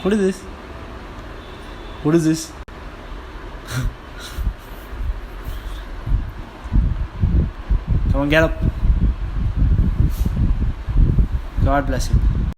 What is this? What is this? Come on, get up. God bless you.